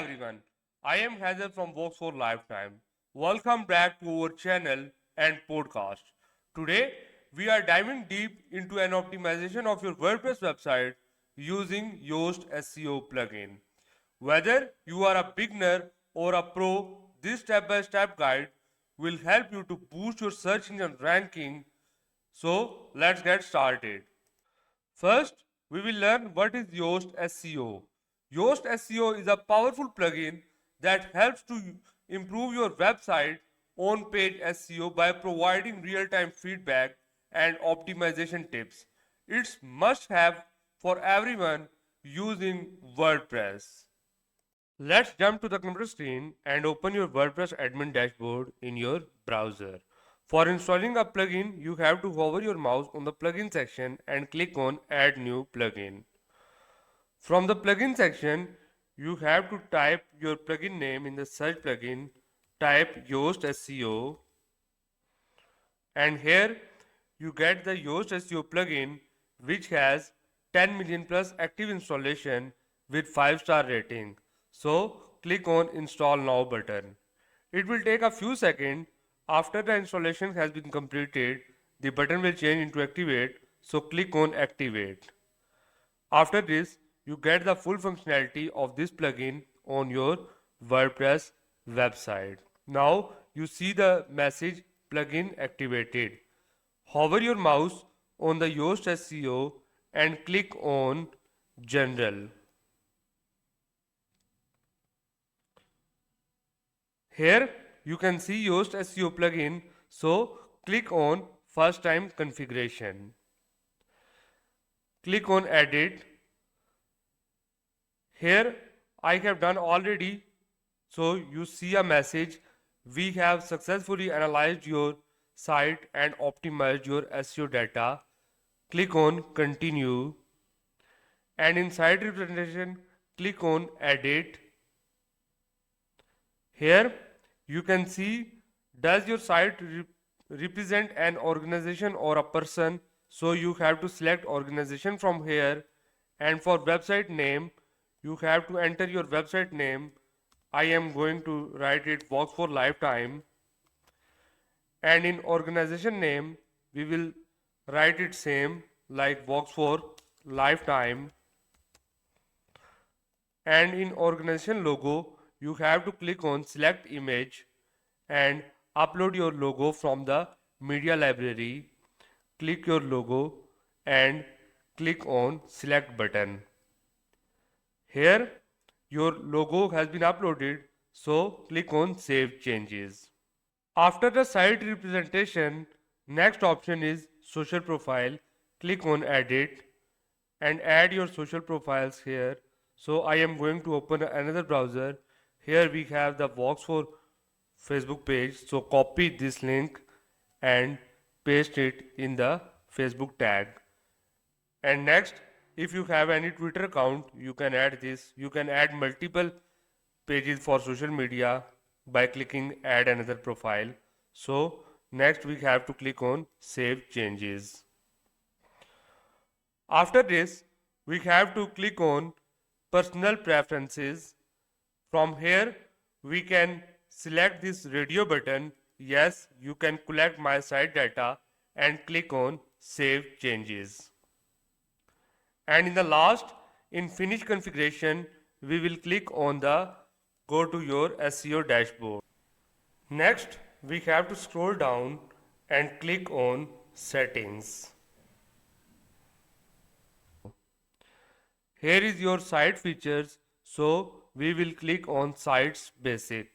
everyone, I am Hazel from Vox for Lifetime. Welcome back to our channel and podcast. Today, we are diving deep into an optimization of your WordPress website using Yoast SEO plugin. Whether you are a beginner or a pro, this step-by-step guide will help you to boost your search engine ranking. So, let's get started. First, we will learn what is Yoast SEO. Yoast SEO is a powerful plugin that helps to improve your website on-page SEO by providing real-time feedback and optimization tips. It's must-have for everyone using WordPress. Let's jump to the computer screen and open your WordPress admin dashboard in your browser. For installing a plugin, you have to hover your mouse on the plugin section and click on Add New Plugin. From the plugin section, you have to type your plugin name in the search plugin, type Yoast SEO, and here you get the Yoast SEO plugin which has 10 million plus active installation with 5-star rating. So click on Install Now button. It will take a few seconds. After the installation has been completed, the button will change into Activate, so click on Activate. After this, you get the full functionality of this plugin on your WordPress website. Now you see the message plugin activated. Hover your mouse on the Yoast SEO and click on General. Here you can see Yoast SEO plugin, so click on First Time Configuration. Click on Edit. Here I have done already, so you see a message, we have successfully analyzed your site and optimized your SEO data. Click on Continue, and in site representation click on Edit. Here you can see, does your site represent an organization or a person? So you have to select organization from here, and for website name you have to enter your website name. I am going to write it Vox for Lifetime, and in organization name we will write it same like Vox for Lifetime, and in organization logo you have to click on select image and upload your logo from the media library. Click your logo and click on select button. Here your logo has been uploaded, so click on save changes. After the site representation, next option is social profile. Click on edit and add your social profiles here. So I am going to open another browser. Here we have the Vox for Facebook page, so copy this link and paste it in the Facebook tag. And next, if you have any Twitter account, you can add this. You can add multiple pages for social media by clicking add another profile. So next we have to click on save changes. After this, we have to click on personal preferences. From here we can select this radio button. Yes, you can collect my site data, and click on save changes. And in the last, in finish configuration, we will click on the go to your SEO dashboard. Next, we have to scroll down and click on settings. Here is your site features, so we will click on sites basic.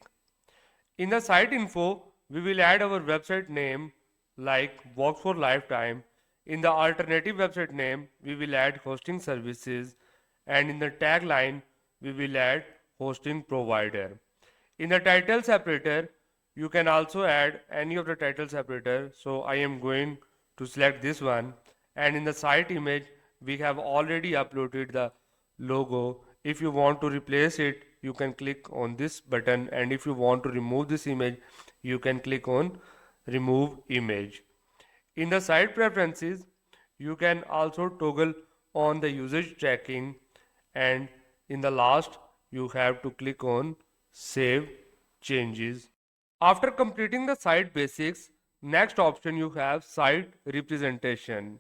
In the site info, we will add our website name like Vox for Lifetime. In the alternative website name, we will add hosting services, and in the tagline, we will add hosting provider. In the title separator, you can also add any of the title separator, so I am going to select this one. And in the site image, we have already uploaded the logo. If you want to replace it, you can click on this button, and if you want to remove this image, you can click on remove image. In the site preferences, you can also toggle on the usage tracking, and in the last you have to click on Save Changes. After completing the site basics, next option you have site representation.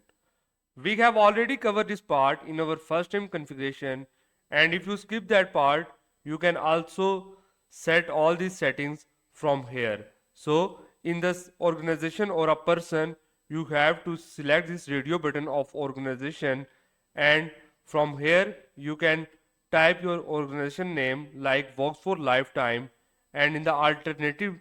We have already covered this part in our first time configuration, and if you skip that part, you can also set all these settings from here. So in this organization or a person, you have to select this radio button of organization, and from here you can type your organization name like Vox for Lifetime, and in the alternative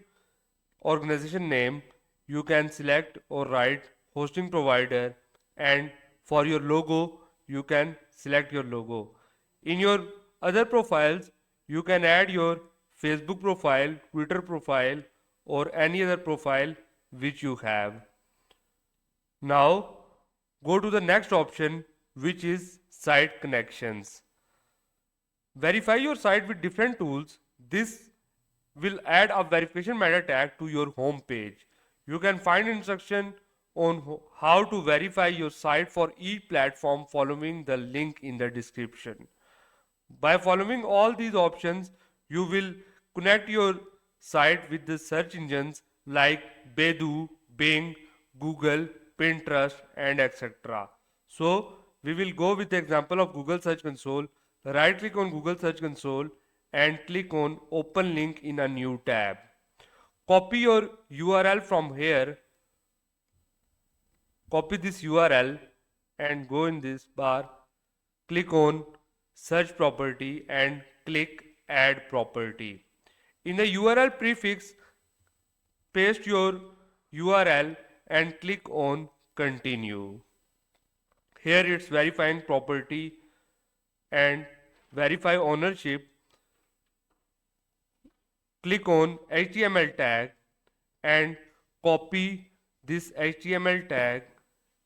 organization name you can select or write hosting provider, and for your logo you can select your logo. In your other profiles you can add your Facebook profile, Twitter profile, or any other profile which you have. Now go to the next option, which is site connections. Verify your site with different tools. This will add a verification meta tag to your home page. You can find instruction on how to verify your site for each platform following the link in the description. By following all these options, you will connect your site with the search engines like Baidu, Bing, Google, Pinterest, and etc. So, we will go with the example of Google Search Console. Right click on Google Search Console and click on Open Link in a new tab. Copy your URL from here. Copy this URL and go in this bar. Click on Search Property and click Add Property. In the URL prefix, paste your URL and click on Continue. Here it's verifying property and verify ownership. Click on HTML tag and copy this HTML tag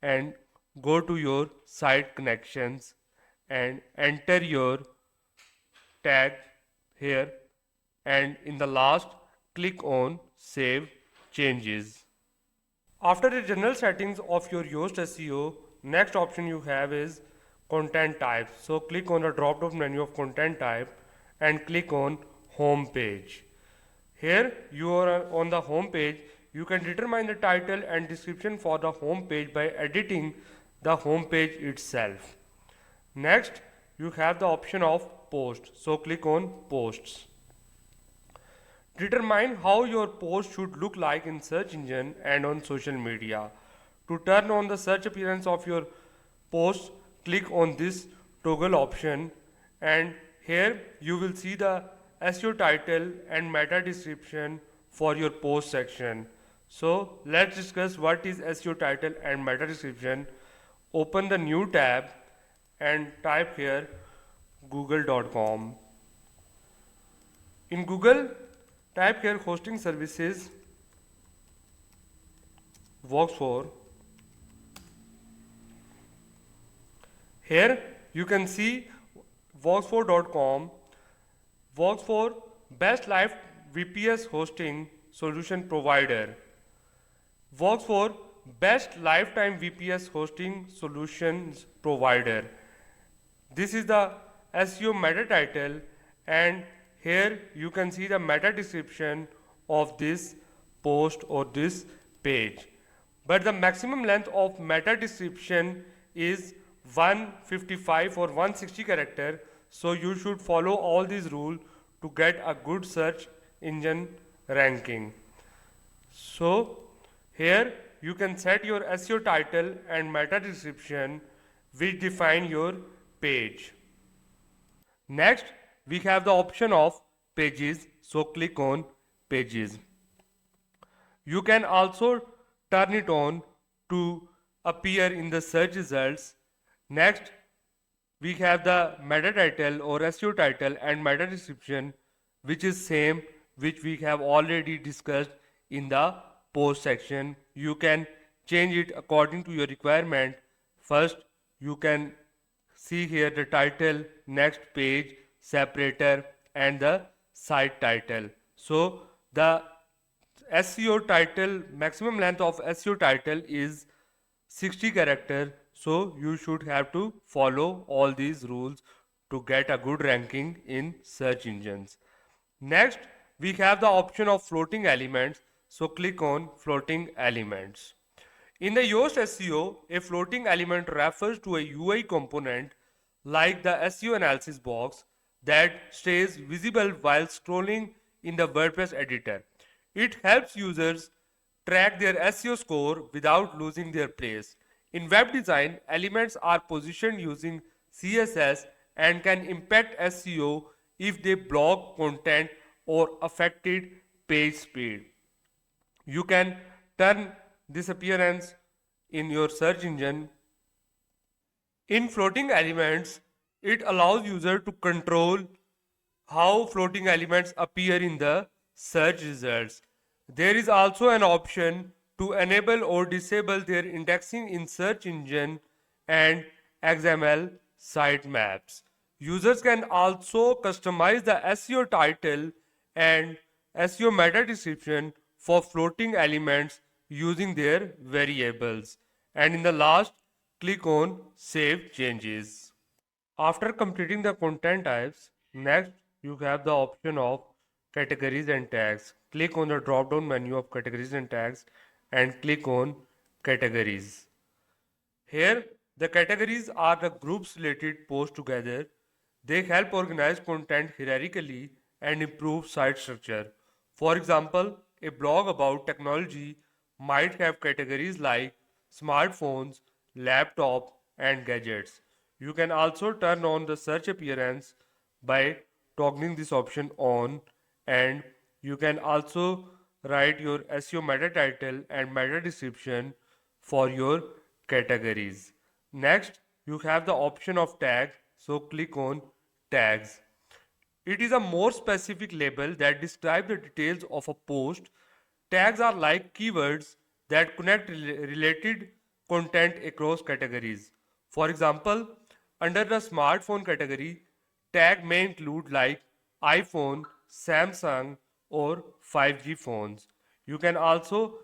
and go to your site connections and enter your tag here, and in the last click on Save Changes. After the general settings of your Yoast SEO, next option you have is content type. So click on the drop down menu of content type and click on home page. Here you are on the home page. You can determine the title and description for the home page by editing the home page itself. Next you have the option of post. So click on posts. Determine how your post should look like in search engine and on social media. To turn on the search appearance of your post, click on this toggle option, and here you will see the SEO title and meta description for your post section. So let's discuss what is SEO title and meta description. Open the new tab and type here google.com. In Google, type here hosting services Vox for. Here you can see vox4.com, Vox4 best live VPS hosting solution provider, Vox4 best lifetime VPS hosting solutions provider. This is the SEO meta title, and here you can see the meta description of this post or this page. But the maximum length of meta description is 155 or 160 character, so you should follow all these rules to get a good search engine ranking. So here you can set your SEO title and meta description which define your page. Next we have the option of pages, so click on pages. You can also turn it on to appear in the search results. Next we have the meta title or SEO title and meta description, which is same which we have already discussed in the post section. You can change it according to your requirement. First you can see here the title, next page, separator, and the site title. So the SEO title, maximum length of SEO title is 60 character, so you should have to follow all these rules to get a good ranking in search engines. Next, we have the option of floating elements. So click on floating elements. In the Yoast SEO, a floating element refers to a UI component like the SEO analysis box that stays visible while scrolling in the WordPress editor. It helps users track their SEO score without losing their place. In web design, elements are positioned using CSS and can impact SEO if they block content or affected page speed. You can turn this appearance in your search engine. In floating elements, it allows user to control how floating elements appear in the search results. There is also an option to enable or disable their indexing in search engine and XML sitemaps. Users can also customize the SEO title and SEO meta description for floating elements using their variables. And in the last, click on Save Changes. After completing the content types, next you have the option of categories and tags. Click on the drop down menu of categories and tags and click on categories. Here, the categories are the groups related posts together. They help organize content hierarchically and improve site structure. For example, a blog about technology might have categories like smartphones, laptop, and gadgets. You can also turn on the search appearance by toggling this option on, and you can also write your SEO meta title and meta description for your categories. Next, you have the option of tag, so click on tags. It is a more specific label that describes the details of a post. Tags are like keywords that connect related content across categories. For example, under the smartphone category, tag may include like iPhone, Samsung, or 5G phones. You can also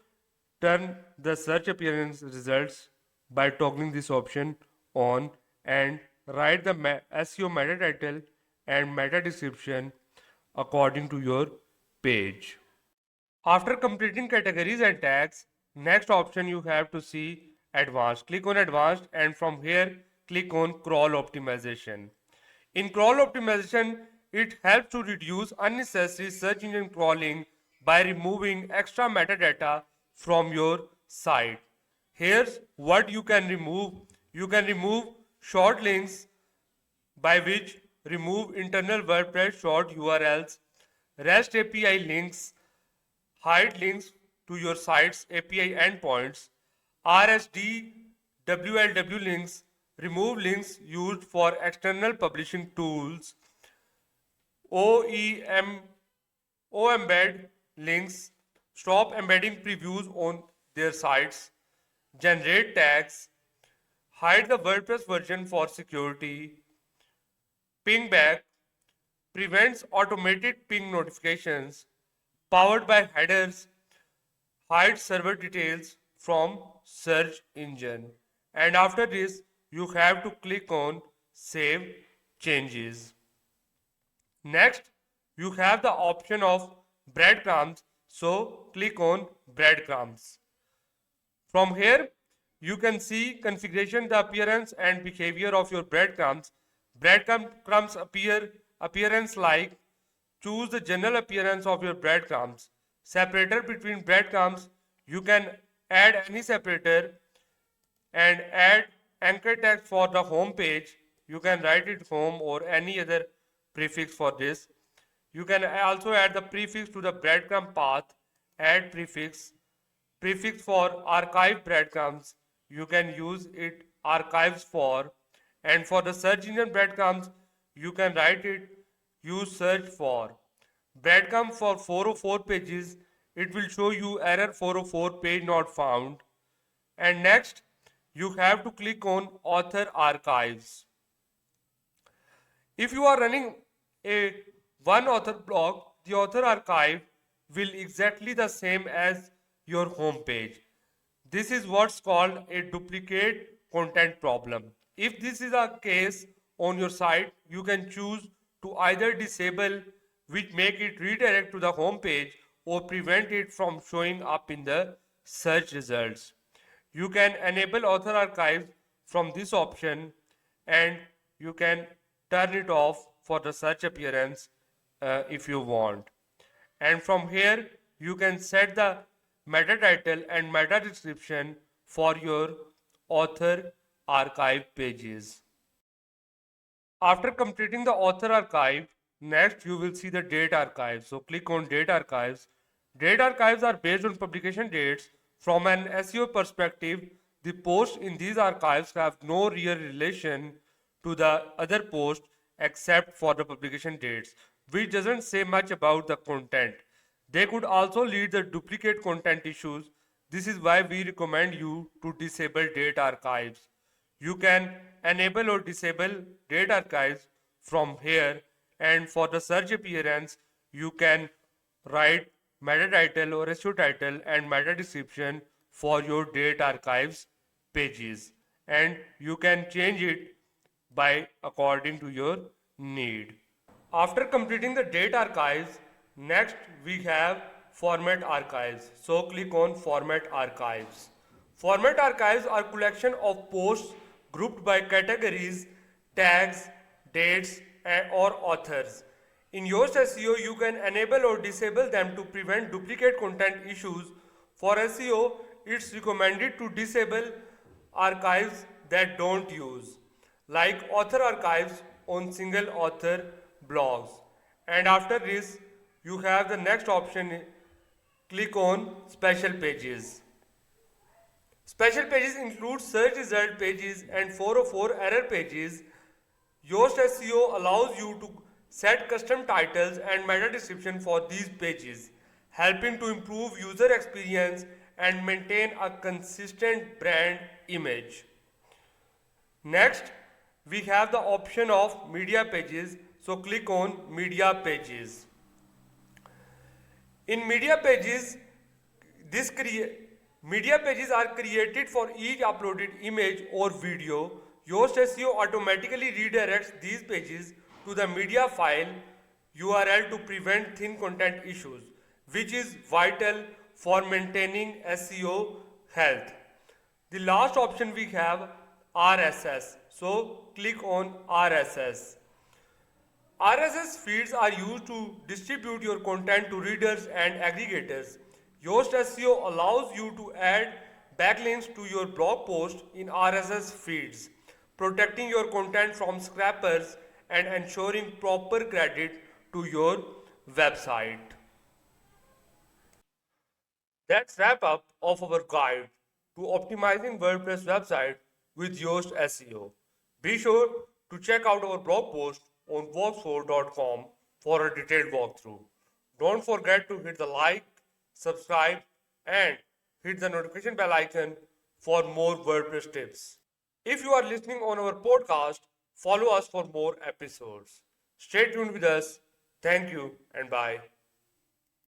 turn the search appearance results by toggling this option on and write the SEO meta title and meta description according to your page. After completing categories and tags, next option you have to see advanced. Click on advanced and from here click on crawl optimization. In crawl optimization, it helps to reduce unnecessary search engine crawling by removing extra metadata from your site. Here's what you can remove. You can remove short links, by which remove internal WordPress short URLs, REST API links, hide links to your site's API endpoints, RSD WLW links, remove links used for external publishing tools, OEM, embed links, stop embedding previews on their sites, generate tags, hide the WordPress version for security, ping back, prevents automated ping notifications, powered by headers, hide server details from search engine. And after this, you have to click on Save Changes. Next, you have the option of breadcrumbs, so click on breadcrumbs. From here, you can see configuration, the appearance and behavior of your breadcrumbs. Breadcrumbs appearance like choose the general appearance of your breadcrumbs. Separator between breadcrumbs, you can add any separator and add anchor text for the home page. You can write it home or any other prefix for this. You can also add the prefix to the breadcrumb path, add prefix for archive breadcrumbs. You can use it archives for, and for the search engine breadcrumbs, you can write it use search for. Breadcrumb for 404 pages, it will show you error 404 page not found. And next, you have to click on author archives. If you are running a one author blog, the author archive will exactly the same as your home page. This is what's called a duplicate content problem. If this is a case, on your site, you can choose to either disable, which make it redirect to the home page, or prevent it from showing up in the search results. You can enable author archives from this option, and you can turn it off for the search appearance if you want. And from here you can set the meta title and meta description for your author archive pages. After completing the author archive, next you will see the date archive. So click on date archives. Date archives are based on publication dates. From an SEO perspective, the posts in these archives have no real relation to the other posts except for the publication dates, which doesn't say much about the content. They could also lead to duplicate content issues. This is why we recommend you to disable date archives. You can enable or disable date archives from here, and for the search appearance you can write meta title or SEO title and meta description for your date archives pages, and you can change it by according to your need. After completing the date archives, next we have format archives. So click on format archives. Format archives are collection of posts grouped by categories, tags, dates, or authors. In Yoast SEO, you can enable or disable them to prevent duplicate content issues. For SEO, it's recommended to disable archives that don't use, like author archives on single author blogs. And after this, you have the next option, click on special pages. Special pages include search result pages and 404 error pages. Yoast SEO allows you to set custom titles and meta description for these pages, helping to improve user experience and maintain a consistent brand image. Next, we have the option of media pages. So click on media pages. In media pages, media pages are created for each uploaded image or video. Yoast SEO automatically redirects these pages to the media file URL to prevent thin content issues, which is vital for maintaining SEO health. The last option we have RSS. So click on RSS. RSS feeds are used to distribute your content to readers and aggregators. Yoast SEO allows you to add backlinks to your blog post in RSS feeds, protecting your content from scrappers and ensuring proper credit to your website. That's wrap up of our guide to optimizing WordPress website with Yoast SEO. Be sure to check out our blog post on works4.com for a detailed walkthrough. Don't forget to hit the like, subscribe, and hit the notification bell icon for more WordPress tips. If you are listening on our podcast, follow us for more episodes. Stay tuned with us. Thank you and bye.